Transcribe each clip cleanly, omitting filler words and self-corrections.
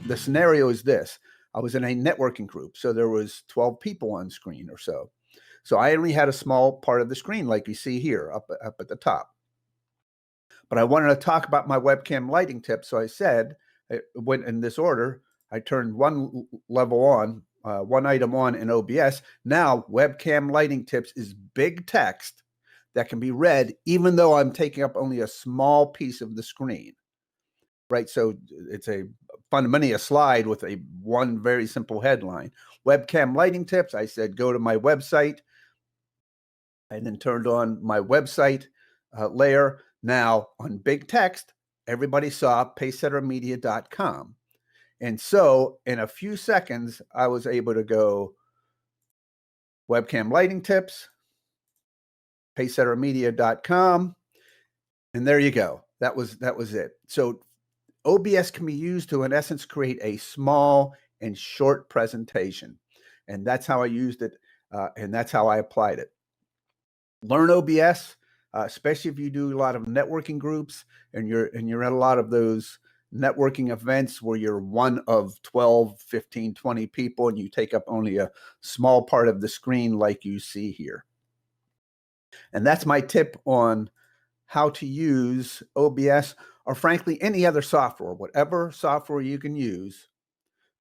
the scenario is this. I was in a networking group, so there was 12 people on screen or so. So I only had a small part of the screen like you see here up at the top. But I wanted to talk about my webcam lighting tips. So I said, it went in this order. I turned one level on, one item on in OBS. Now webcam lighting tips is big text that can be read even though I'm taking up only a small piece of the screen. Right, so it's fundamentally a slide with one very simple headline. Webcam lighting tips. I said, go to my website. I then turned on my website layer. Now on big text, everybody saw pacesettermedia.com. And so in a few seconds, I was able to go webcam lighting tips, pacesettermedia.com, and there you go. That was it. So OBS can be used to, in essence, create a small and short presentation. And that's how I used it, and that's how I applied it. Learn OBS, especially if you do a lot of networking groups and you're at a lot of those networking events where you're one of 12, 15, 20 people and you take up only a small part of the screen like you see here. And that's my tip on how to use OBS, or frankly, any other software, whatever software you can use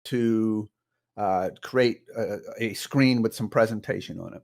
to create a screen with some presentation on it.